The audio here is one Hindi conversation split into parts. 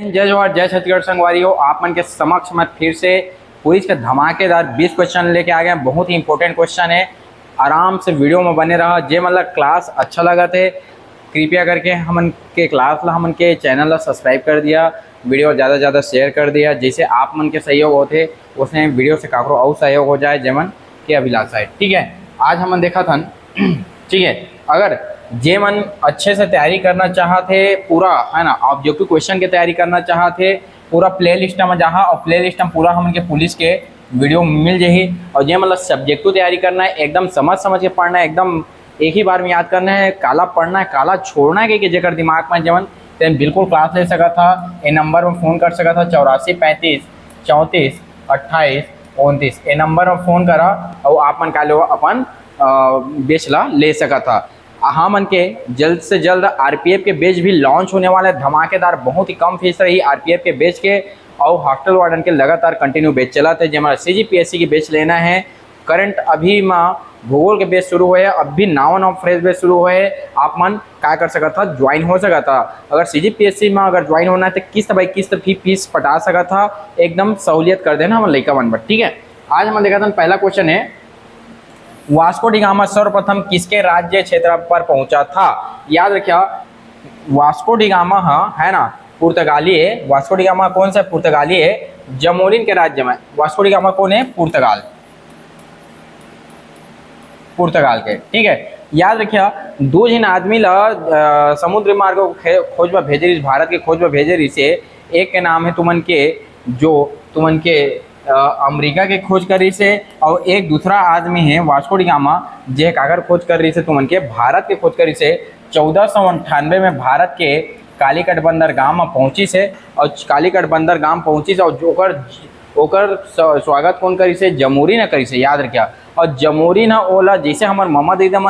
जय जवाहर जय छत्तीसगढ़ संगवारियों, आप मन के समक्ष मैं फिर से पुलिस के धमाकेदार 20 क्वेश्चन लेके आ गए हैं। बहुत ही इंपॉर्टेंट क्वेश्चन है। आराम से वीडियो में बने रहा। जे मतलब क्लास अच्छा लगा थे कृपया करके हमन के क्लास ला हमन के चैनल ला सब्सक्राइब कर दिया, वीडियो ज़्यादा से ज़्यादा शेयर कर दिया। जैसे आप मन के सहयोग होते उसने वीडियो से काकरो और सहयोग हो जाए जेमन के अभिलाषा है। ठीक है, आज हमन देखा था ठीक है, अगर जे मन अच्छे से तैयारी करना चाहते पूरा है ना, ऑब्जेक्टिव क्वेश्चन की तैयारी करना चाहते पूरा प्ले लिस्ट में जहाँ और प्ले लिस्ट में पूरा हमन के पुलिस के वीडियो मिल जाही। और जे मतलब सब्जेक्टिव तैयारी करना है, एकदम समझ समझ के पढ़ना है, एकदम एक ही बार में याद करना है, काला पढ़ना है, काला छोड़ना है कि जेकर दिमाग में जवन तेन बिल्कुल क्लास ले सका था। ये नंबर में फ़ोन कर सका था 84 35 34 28 29। ये नंबर में फ़ोन करा और आप मन का लो अपन बेच ला ले सका था। हाँ मन के जल्द से जल्द आरपीएफ के बैच भी लॉन्च होने वाला है। धमाकेदार बहुत ही कम फीस रही आरपीएफ के बैच के। और हॉस्टल वार्डन के लगातार कंटिन्यू बैच चला थे। जो हमारा सीजीपीएससी की बैच लेना है, करंट अभी में भूगोल के बैच शुरू हुए, अब भी नाव फ्रेश बैच शुरू हुए। आप मन क्या कर सका था, ज्वाइन हो सका था। अगर सीजीपीएससी में अगर ज्वाइन होना है तो किस्त बाई किस्त फीस पटा सका था। एकदम सहूलियत कर देना हम लड़का मन पर। ठीक है, आज हम देखा था पहला क्वेश्चन है, वास्को डी गामा सर्वप्रथम किसके राज्य क्षेत्र पर पहुंचा था। याद रखिए, वास्को डी गामा है ना पुर्तगाली है। वास्को डी गामा कौन सा पुर्तगाली है, जमोरिन के राज्य में। वास्को डी गामा कौन है, पुर्तगाल के। ठीक है, याद रखिए, दो जिन आदमी ला समुद्र मार्ग को खोज में भेजे रही, भारत के खोज में भेजे रही से। एक के नाम है तुमन के अमेरिका के खोज कर रही से, और एक दूसरा आदमी है वास्को डी गामा जे कागर खोज कर रही से तुमन के भारत के खोज कर रही से। 1498 में भारत के कालीकट बंदरगाह में पहुंची से, और कालीकट बंदरगाह पहुंची से, और ओकर स्वागत कौन करी से, जमूरी ने करी से। याद रखिए, और जमूरी ना ओला जैसे हमार ममा दादा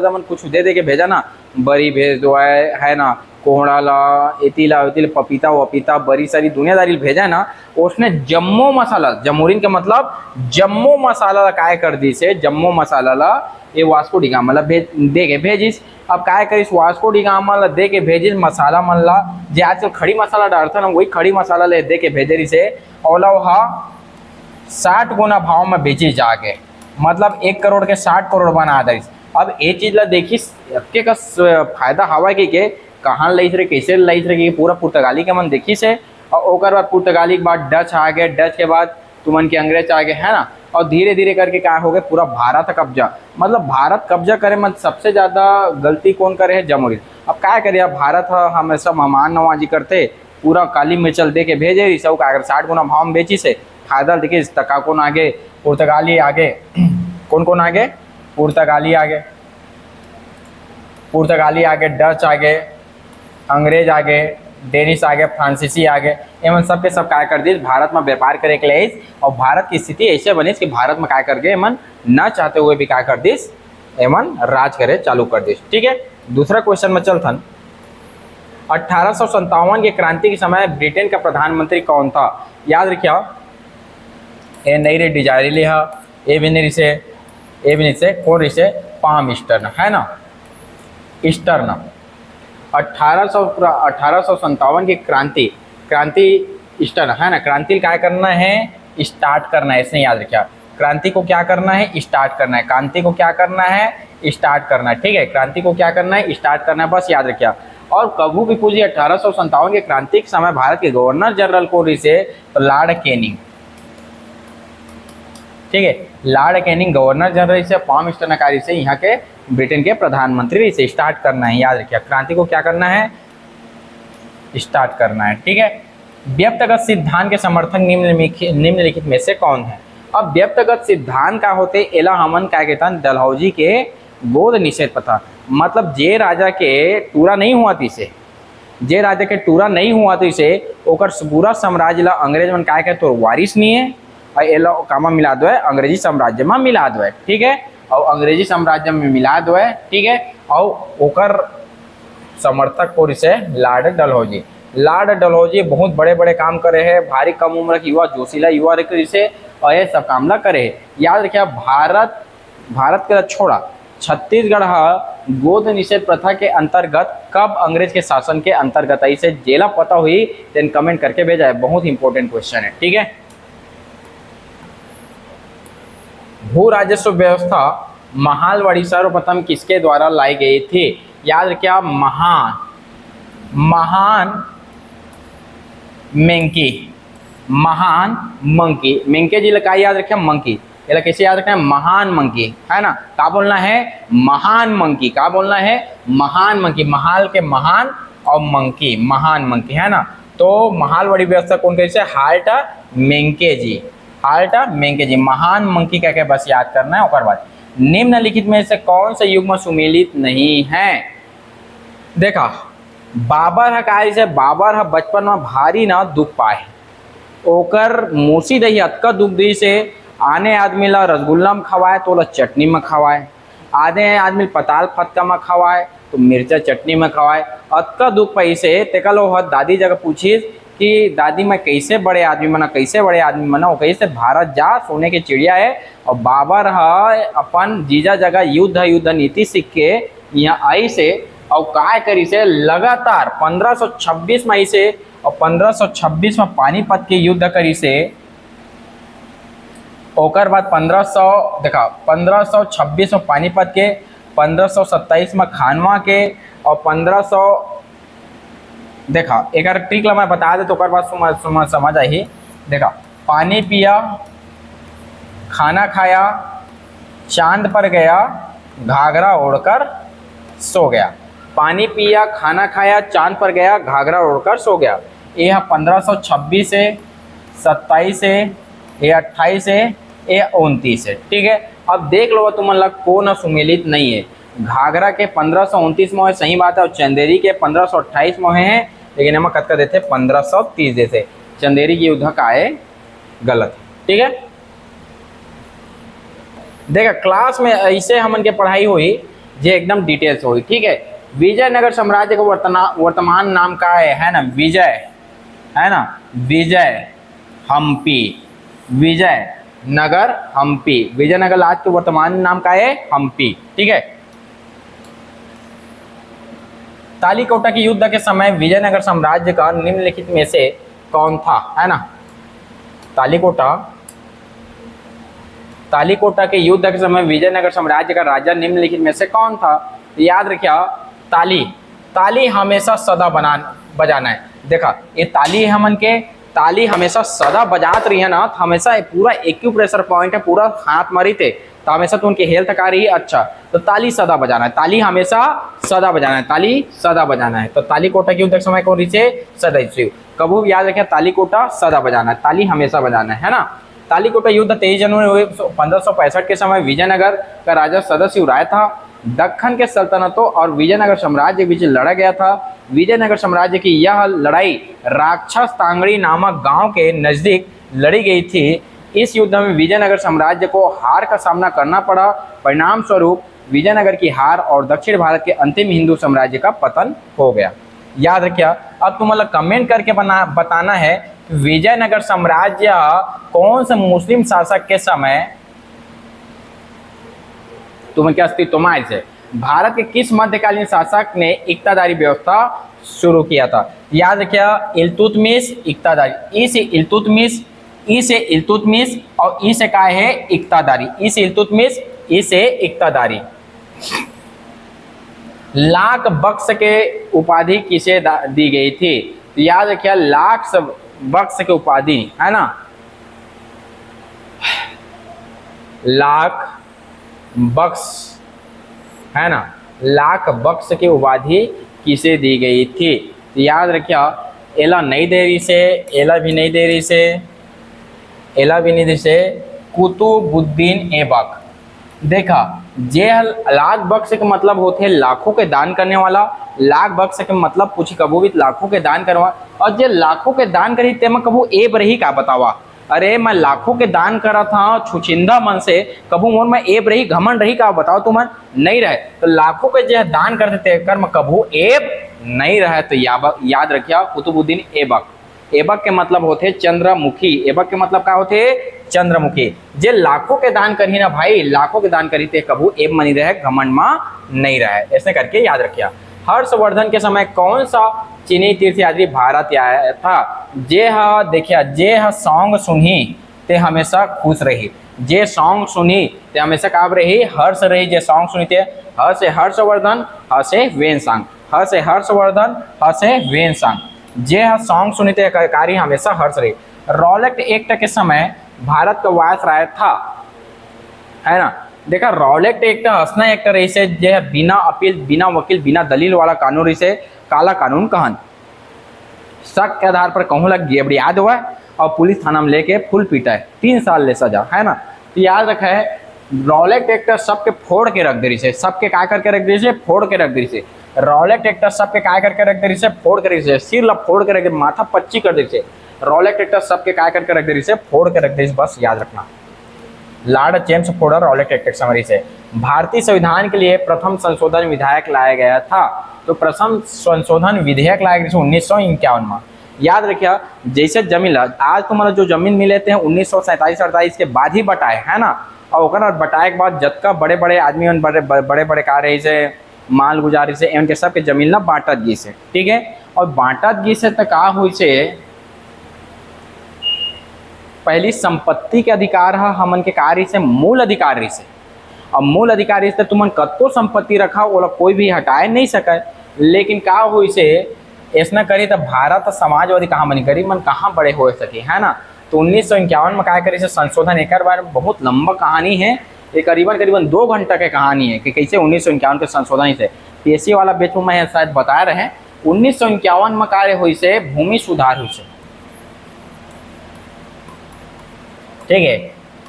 मन कुछ दे के भेजा ना, बरी भेज दो है ना, कोहड़ा ला एतीला पपीता वपीता बरी सारी दुनियादारी भेजा है ना। उसने जम्मो मसाला, जमूरिन का मतलब जम्मो मसाला ला काय कर दी से, जम्मो मसाला ला ये वास्को डी गामा ला दे के भेजिस। अब काय करिस, वास्को डी गामा ला दे के भेजिस मसाला मन ला, जे आजकल खड़ी मसाला डालता ना वही खड़ी मसाला ले दे के भेजे रही से। और वहा 60 गुना भाव में बेची जाके, मतलब 1 करोड़ के 60 करोड़ बना दे। अब ये चीज ला देखिस के का फायदा हवा के कहाँ लई रहे, कैसे लई रहे, पूरा पुर्तगाली के मन देखी से। और ओकर बाद पुर्तगाली के बाद डच आ गए, डच के बाद तुमन के अंग्रेज आ गए है ना। और धीरे धीरे करके क्या हो गए, पूरा भारत कब्जा, मतलब भारत कब्जा करे मत सबसे ज़्यादा गलती कौन करे है, जमूरी। अब क्या करे, अब भारत हमेशा मेहमान नवाजी करते, पूरा काली मिर्चल दे के भेजे रही सब, अगर 60 गुना भाव में बेची से फायदा देखिए। तका कौन आगे, पुर्तगाली आगे, कौन आगे, पुर्तगाली आगे, डच आगे, अंग्रेज आगे, डेनिश आगे, फ्रांसीसी आगे। एमन सब के सब क्या कर दी, भारत में व्यापार करे के लिए। और भारत की स्थिति ऐसे बनी कि भारत में क्या कर गए, एमन न चाहते हुए भी क्या कर दी, एमन राज करे चालू कर दी। ठीक है, दूसरा क्वेश्चन में चलथन। 1857 की क्रांति के समय ब्रिटेन का प्रधानमंत्री कौन था। याद रखिए, ए नहीं रे डिजायरी है, ए भी नहीं से कौन रही से, पाम ईस्टर्न है ना, ईस्टर्न। 1857 की क्रांति ईस्टर्न है ना। क्रांति क्या करना है, स्टार्ट करना है, इसने याद रखिए। क्रांति को क्या करना है, स्टार्ट करना है। क्रांति को क्या करना है, स्टार्ट करना है। ठीक है, क्रांति को क्या करना है, स्टार्ट करना है, बस याद रखिए। और कभी भी पूछिए 1857 के क्रांति के समय भारत के गवर्नर जनरल को रही से, तो लॉर्ड कैनिंग। ठीक है, लॉर्ड कैनिंग गवर्नर जनरल से, पाम ईस्टर्न कार्य से यहाँ के ब्रिटेन के प्रधानमंत्री से। स्टार्ट करना है, याद रखिए, क्रांति को क्या करना है, स्टार्ट करना है। ठीक है, व्यक्तिगत सिद्धांत के समर्थक निम्नलिखित में से कौन है। अब व्यक्तिगत सिद्धांत का होते एला हमन क्या कहते हैं, डलहौजी के गोद निषेध पथा। मतलब जे राजा के टूरा नहीं हुआ थी से, जे राजा के टूरा नहीं हुआ थी से ओकर पूरा साम्राज्य ला अंग्रेज मन क्या कहते, तो वारिस नहीं है। और एला कामा मिला दो है, अंग्रेजी साम्राज्य में मिला दो है। ठीक है, और अंग्रेजी साम्राज्य में मिला दो है। ठीक है, और ओकर समर्थक को से लॉर्ड डलहौजी। लॉर्ड डलहौजी बहुत बड़े बड़े काम करे हैं, भारी कम उम्र के युवा जोशीला युवा से, और ये सब काम ला करे। याद रखिए, भारत के छोड़ा छत्तीसगढ़ गोद निषेध प्रथा के अंतर्गत कब अंग्रेज के शासन के अंतर्गत है? इसे जेला पता हुई देन कमेंट करके भेजा है, बहुत इंपॉर्टेंट क्वेश्चन है। ठीक है, भू राजस्व व्यवस्था महालवाड़ी सर्वप्रथम किसके द्वारा लाई गई थी? याद रखिए, महान मंकी, महान मंकी, मंके जी लगा याद रखिए, मंकी ये कैसे याद रखना है? महान मंकी, है ना। क्या बोलना है? महान मंकी। क्या बोलना है? महान मंकी, महाल के महान और मंकी, महान मंकी, है ना। तो महालवाड़ी व्यवस्था कौन कैसे? हाल्ट मेंके जी, हाल्ट मेंके जी, महान मंकी कह के बस याद करना है। और बाद निम्नलिखित में से कौन सा युग्म सुमेलित नहीं है? देखा, बाबर है कहा से बाबर है बचपन में भारी ना दुख पाए, ओकर मूसी दही अतका दुख दी से आने आदमी ला रसगुल्ला में खवाए तो ला चटनी में खवाए, आधे आदमी पताल फटका में खवाए तो मिर्चा चटनी में खवाए। अतका दुख पैसे तेका लो दादी जगह पूछी कि दादी मैं कैसे बड़े आदमी मना, कैसे बड़े आदमी मना? वो कैसे भारत जा, सोने की चिड़िया है। और बाबर है अपन जीजा जगह युद्ध नीति सीख के यहाँ आई से और काय करी से लगातार 1526 में आई से और 1526 में पानीपत के युद्ध करी से। ओकर बाद 1526 में पानीपत के, 1527 में खानवा के और 1500 देखा एक ट्रिक मैं बता दे तो ओकर बाद समझ आई। देखा, पानी पिया, खाना खाया, चांद पर गया, घाघरा ओढ़कर सो गया। पानी पिया, खाना खाया, चांद पर गया, घाघरा ओढ़कर सो गया। ये 1526 से, 27 से, ये 28 से, ये 29 से। ठीक है, अब देख लो तुम लग कौन सुमेलित नहीं है। घाघरा के 1529 में है, सही बात है, और चंदेरी के 1528 में है, लेकिन हम कत का देते 1530 देते। चंदेरी की युद्ध का है गलत। ठीक है, देखा क्लास में ऐसे हमन के पढ़ाई हुई जो एकदम डिटेल्स हुई। ठीक है, विजयनगर साम्राज्य का वर्तमान नाम का है ना, विजय, है ना, विजय हम्पी, विजय नगर हम्पी, विजयनगर आज के वर्तमान नाम का है हम्पी। ठीक है, तालीकोटा के युद्ध के समय विजयनगर साम्राज्य का निम्नलिखित में से कौन था? है ना, तालीकोटा के युद्ध के समय विजयनगर साम्राज्य का राजा निम्नलिखित में से कौन था? याद रखिए, ताली हमेशा सदा बजाना है। देखा, ये ताली हमन के ताली हमेशा सदा बजात रही है ना, तो हमेशा पूरा एक्यूप्रेशर पॉइंट है, पूरा हाथ मरी थे तो हमेशा तो उनकी हेल्थ का रही अच्छा। तो ताली सदा बजाना है, ताली हमेशा सदा बजाना है, ताली सदा बजाना है। तो तालीकोटा के युद्ध समय कौन रही से? सदैव। कबू याद रखें, तालीकोटा सदा बजाना है, ताली हमेशा बजाना है ना। तालीकोटा युद्ध 23 जनवरी 1565 के समय विजयनगर का राजा सदाशिवराय था। दक्खन के सल्तनतों और विजयनगर साम्राज्य के बीच लड़ा गया था। विजयनगर साम्राज्य की यह लड़ाई राक्षस तांगड़ी नामक गांव के नजदीक लड़ी गई थी। इस युद्ध में विजयनगर साम्राज्य को हार का सामना करना पड़ा। परिणाम स्वरूप विजयनगर की हार और दक्षिण भारत के अंतिम हिंदू साम्राज्य का पतन हो गया। याद रखिए, अब तुम मतलब कमेंट करके बताना है कि विजयनगर साम्राज्य कौन से मुस्लिम शासक के समय तुम्हें क्या अस्तित्व में आए थे? भारत के किस मध्यकालीन शासक ने इक्तादारी व्यवस्था शुरू किया था? याद रखिए, इल्तुतमिश इक्तादारी, ई से इल्तुतमिश और ई से क्या है? इक्तादारी, ई से इल्तुतमिश, ई से इक्तादारी। लाख बख्श के उपाधि किसे दी गई थी? याद रखिए, लाख बख्श के उपाधि, है ना, लाख बख्श, है ना, लाख बख्श की उपाधि किसे दी गई थी? याद रखिए, एला नहीं दे रही से, एला भी नहीं दे रही से, एला भी नहीं दे से, कुतुबुद्दीन ऐबक। देखा, जे लाख बख्श के मतलब होते हैं लाखों के दान करने वाला। लाख बख्श के मतलब पूछी कबू भी लाखों के दान करवा, और जे लाखों के दान करी ते में कबू एब रही का बतावा? अरे मैं लाखों के दान करा था छुचिंदा मन से, कबू मोर में एब रही, घमंड रही का बताओ? तुम नहीं रहे तो लाखों के जो दान करते थे कर्म कबू एब नहीं रहे। तो याद रखिए, कुतुबुद्दीन ऐबक। एबक के मतलब होते चंद्रमुखी। एबक के मतलब क्या होते? चंद्रमुखी। जे लाखों के दान करी ना भाई, लाखों के दान करी ते कबू एब मनी रहे, घमंड में नहीं रहे, ऐसे करके याद रखिए। हर्षवर्धन के समय कौन सा चीनी तीर्थयात्री भारत आया था? देखिए, जे सॉन्ग सुनी ते हमेशा खुश रही। जे सॉन्ग सुनी ते हमेशा काब रही? हर्ष रही। जे सॉन्ग सुनी थे ह से हर्षवर्धन, ह से वेनसांग, ह से हर्षवर्धन, ह से वेनसांग। जे सॉन्ग सुनी थे कार्य हमेशा हर्ष रही। रॉलेट एक्ट के समय भारत का वायसराय था, है ना। देखा, रॉलेट एक्ट हंसना एक्ट रही से जे बिना अपील, बिना वकील, बिना दलील वाला कानून रही से काला कानून कहन। शक के आधार पर कहूँ लग गियबड़ी याद हुआ और पुलिस थाना में लेके फुल पीटा है, 3 साल ले सजा, है ना। तो याद रखा है, रॉलेट एक्ट सबके फोड़ के रख दे रही से, सबके काय करके रख दे रही से, फोड़ के रख दे रही से। रॉलेट एक्ट सबके काय करके रख दे रही से, फोड़ के रख दे रही से, सिर ला फोड़ के रख दे, माथा पच्ची कर दे रही से। रॉलेट एक्ट सबके काय करके रख दे रही से, फोड़ के रख दे रही से, बस याद रखना। Lord James फोर्डर Rowlatt act summary से। भारतीय संविधान के लिए प्रथम संशोधन विधेयक लाया गया था, तो प्रथम संशोधन विधेयक लाया गया 1951 में। याद रखिए, जैसे जमीन आज तुम्हारा जो जमीन मिले थे 1947-48 के बाद ही बटाए, है ना। और ओकर बटाए के बाद जतका बड़े बड़े आदमी, बड़े बड़े का रही से माल गुजारी से उनके सबके जमीन ना बांटत गी से, ठीक है। और बांटत गी से तो का हुई से पहली संपत्ति के अधिकार है हमन के कार्य से मूल अधिकारी से। अब मूल अधिकारी से तुमन कतो संपत्ति रखा वो कोई भी हटाए नहीं सके, लेकिन का हुई से ऐसा करी तो भारत समाजवादी कहाँ बनी, गरीब मन कहाँ बड़े हो सके, है ना। तो 1951 में क्या करी से संशोधन, एक बार बहुत लंबा कहानी है, ये करीबन 2 घंटा की कहानी है कि कैसे 1951 के संशोधन से पीएससी वाला बेच में शायद बता रहे हैं। 1951 में कार्य हुई से भूमि सुधार हुई से, ठीक है।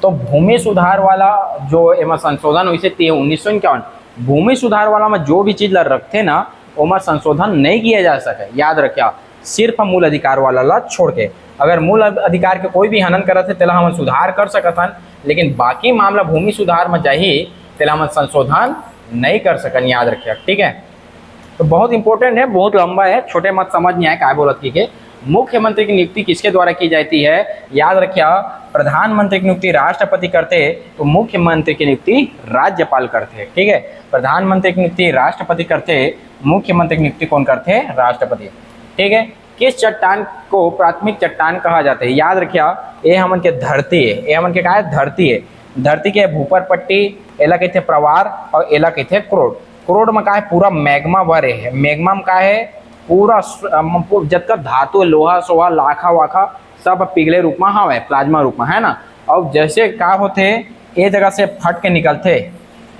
तो भूमि सुधार वाला जो एम संशोधन हुई से 1951, भूमि सुधार वाला में जो भी चीज रखते ना ओमा संशोधन नहीं किया जा सके, याद रखिए। सिर्फ मूल अधिकार वाला ला छोड़ के, अगर मूल अधिकार के कोई भी हनन करत है तेला हम सुधार कर सकथन, लेकिन बाकी मामला भूमि सुधार में जाही तेला हम संशोधन नहीं कर सकन, याद रखिए, ठीक है। तो बहुत इंपॉर्टेंट है, बहुत लंबा है, छोटे मत समझ नहीं आए क्या बोलत की के। मुख्यमंत्री की नियुक्ति किसके द्वारा की जाती है? याद रखिए, प्रधानमंत्री की नियुक्ति राष्ट्रपति करते, तो मुख्यमंत्री की नियुक्ति राज्यपाल करते, ठीक है। प्रधानमंत्री की नियुक्ति राष्ट्रपति करते, मुख्यमंत्री की नियुक्ति कौन करते? राष्ट्रपति, ठीक है। किस चट्टान को प्राथमिक चट्टान कहा जाता है? याद रखिए, ये हमन के धरती है, ये हमन के का है? धरती है। धरती के भूपर पट्टी एला कहते प्रवार और एला कहते क्रोड। क्रोड में का है? पूरा मैग्मा भरे है। मैग्मा में का है? पूरा जतका धातु, लोहा सोहा, लाखा वाखा सब पिघले रूप में हवे, प्लाज्मा रूप में, है ना। और जैसे का होते ए जगह से फट के निकलते,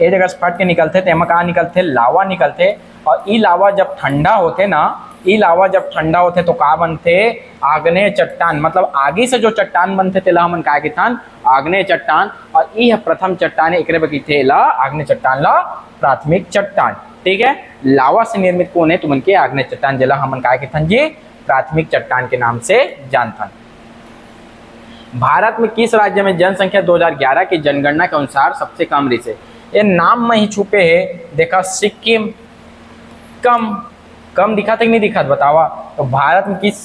ए जगह से फट के निकलते तो एमा का निकलते? लावा निकलते। और ई लावा जब ठंडा होते ना, ई लावा जब ठंडा होते तो का बनते? आग्नेय चट्टान। मतलब आगे से जो चट्टान बनते तेला हमन का कहथन? आग्नेय चट्टान। और ई प्रथम चट्टान एकरे बकीथे ला आग्नेय चट्टान ला प्राथमिक चट्टान, ठीक है। लावा से निर्मित कौन है? तुमन के आग्नेय चट्टान, जेला हमन का कहथन जी प्राथमिक चट्टान के नाम से जानथन। भारत में किस राज्य में जनसंख्या 2011 की जनगणना के अनुसार सबसे कम रही है? ये नाम में ही छुपे है, देखा सिक्किम कम दिखा था कि नहीं दिखा बतावा। तो भारत में किस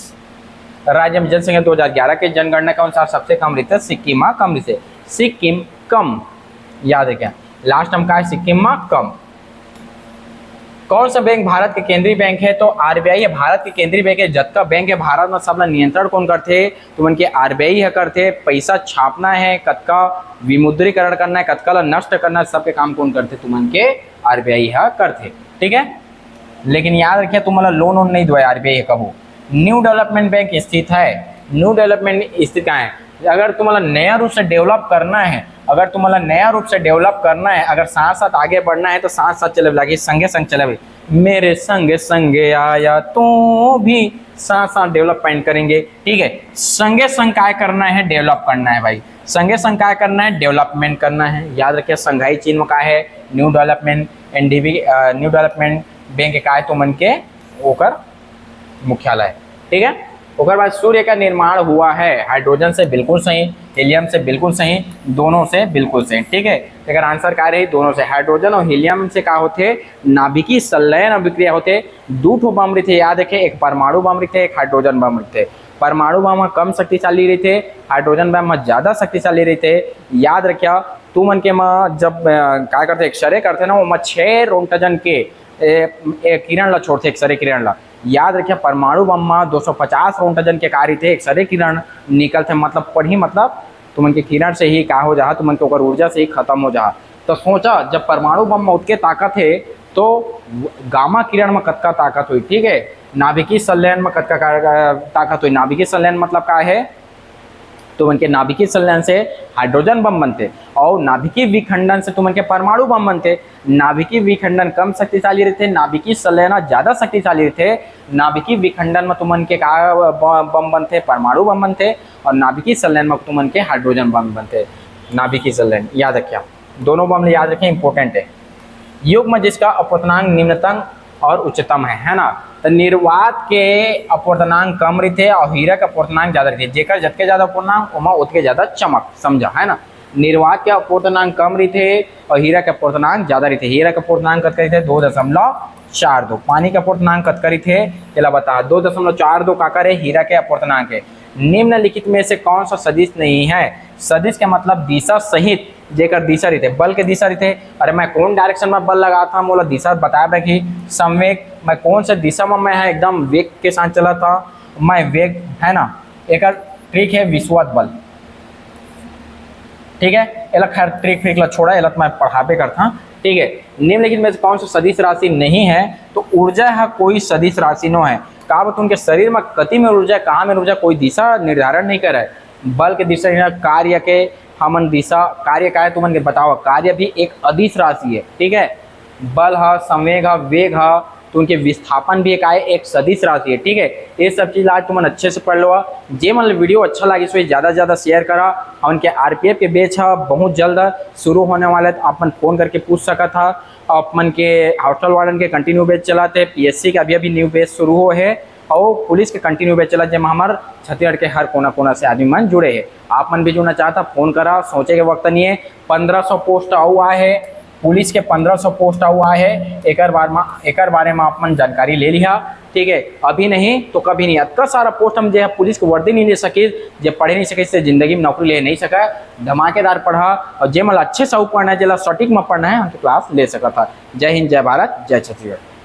राज्य में जनसंख्या 2011 के जनगणना के अनुसार सबसे कम रही है? सिक्किम में कम रही है, सिक्किम कम, याद है क्या? लास्ट हम का है? सिक्किम में कम। कौन सा बैंक भारत के केंद्रीय बैंक है? तो आरबीआई है भारत के केंद्रीय बैंक है। जतका बैंक है भारत में सबला नियंत्रण कौन करते? तुमन के आरबीआई है करते। पैसा छापना है, कतका विमुद्रीकरण करना है, कतका ला नष्ट करना है, सबके काम कौन करते? तुमन के आरबीआई है करते, ठीक है। लेकिन याद रखिए, तुम्हारा लोन नहीं दो आरबीआई कबू। न्यू डेवलपमेंट बैंक स्थित है, न्यू डेवलपमेंट स्थित कहाँ है? अगर तुम्हारा नया रूप से डेवलप करना है, अगर तुम्हारा नया रूप से डेवलप करना है, अगर साथ साथ आगे बढ़ना है तो साथ साथ चले लगे, संगे संग चले, मेरे संगे संगे आया तो भी साथ साथ डेवलपमेंट करेंगे, ठीक है। संगे संग काय करना है? डेवलप करना है भाई, संगे संग काय करना है? डेवलपमेंट करना है। याद रखिए, संघाई चीन में का है? New development NDB, new development bank का है तो मन के ओकर मुख्यालय, ठीक है। उसके बाद सूर्य का निर्माण हुआ है हाइड्रोजन से, बिल्कुल सही। हीलियम से, बिल्कुल सही। दोनों से, बिल्कुल सही। ठीक है, अगर आंसर क्या रही, दोनों से। हाइड्रोजन और हीलियम से क्या होते, नाभिकीय संलयन अभिक्रिया होते। दो ठो बम थे, याद रखे, एक परमाणु बम थे, एक हाइड्रोजन बम थे। परमाणु बम कम शक्तिशाली रहे थे, हाइड्रोजन बम ज्यादा शक्तिशाली रहे थे। याद रखिया, तू मन के जब क्या करते, एक्सरे करते ना, वो 6 रोंटजन के किरण ला छोड़ते, एक्सरे किरण ला। याद रखिए, परमाणु बम में 250 रोंटजन के कार्य थे, एक्सरे किरण निकलते, मतलब पढ़ी, मतलब तुमन के किरण से ही का हो जा, तुमन के ओकर ऊर्जा से ही खत्म हो जा। तो सोचा, जब परमाणु बम में उतके ताकत है तो गामा किरण में कतका ताकत हुई। ठीक है, नाभिकीय संलयन में कतका ताकत हुई। नाभिकीय संलयन मतलब क्या है, तो उनके नाभिकीय संलयन से हाइड्रोजन बम बनते और नाभिकीय विखंडन से तुम के परमाणु बम बनते। नाभिकीय विखंडन कम शक्तिशाली रहते, नाभिकीय संलयन ज्यादा शक्तिशाली रहते। नाभिकीय विखंडन में तुमन के का बम बनते, परमाणु बम बनते, और नाभिकीय संलयन में तुमन के हाइड्रोजन बम बनते। नाभिकीय संलयन याद रखिए, दोनों बम याद रखें, इंपॉर्टेंट है। युग में जिसका अपवर्तनांक निम्नतम और उच्चतम है ना, तो निर्वात के अपवर्तनांक कम रहते और हीरा का अपवर्तनांक ज्यादा रहते। जेकर जतके ज्यादा अपवर्तनांक ओमा उतके ज्यादा चमक, समझा है ना। निर्वात के अपवर्तनांक कम रहते और हीरा के अपवर्तनांक ज्यादा रहते। हीरा का अपवर्तनांक कत रहते 2.42। पानी का अपवर्तनांक कत रहते चला बता 2.42 का करे हीरा के अपवर्तनांक है। निम्नलिखित में से कौन सा सदिश नहीं है। सदिश के मतलब दिशा सहित, जेकर दिशा रहते, बल के दिशा रहते। अरे मैं कौन डायरेक्शन में बल लगा था, मोला दिशा बताया रखी। संवेग, मैं कौन सा दिशा में मैं है एकदम वेग के साथ चला था, मैं वेग है ना। एक ट्रिक है विश्वत बल, ठीक है, अलग खैर ट्रिक ला छोड़ा, अलग मैं पढ़ावे करता। ठीक है, निम्नलिखित में से कौन सा सदिश राशि नहीं है, तो ऊर्जा है कोई सदिश राशि नो है। कहा उनके शरीर में गति में ऊर्जा, कहाँ में ऊर्जा, कोई दिशा निर्धारण नहीं करे। बल के दिशा कार्य के हमन दिशा, कार्य का है तुमन के बताओ, कार्य भी एक अदिश राशि है। ठीक है, बल है, संवेग है, वेग है, तो उनके विस्थापन भी एक सदिश राशि है। ठीक है, ये सब चीज़ आज तुम अच्छे से पढ़ लो। जे मतलब वीडियो अच्छा लगे सो ज़्यादा से ज़्यादा शेयर करा। और उनके आरपीएफ के बैच है बहुत जल्द शुरू होने वाले, तो अपन फ़ोन करके पूछ सका था। अपन के हॉस्टल वार्डन के कंटिन्यू बैच चलाते, पीएससी का अभी न्यू बैच शुरू हो है, और पुलिस के कंटिन्यू बैच चला, जब हमारे छत्तीसगढ़ के हर कोना कोना से आदमी मन जुड़े हैं। आप मन भी जुड़ना चाहता, फ़ोन करा, सोचे के वक्त नहीं है। 1500 पोस्ट हुआ है, पुलिस के 1500 पोस्ट हुआ है। एक बारे में आप मन जानकारी ले लिया। ठीक है, अभी नहीं तो कभी नहीं। इतना सारा पोस्ट हम जो पुलिस को वर्दी नहीं ले सके, जब पढ़े नहीं सके, इससे जिंदगी में नौकरी ले नहीं सका। धमाकेदार पढ़ा, और जे मतलब अच्छे से पढ़ना है, जिला सटीक में पढ़ना है, हम तो क्लास ले सका था। जय हिंद, जय भारत, जय छत्तीसगढ़।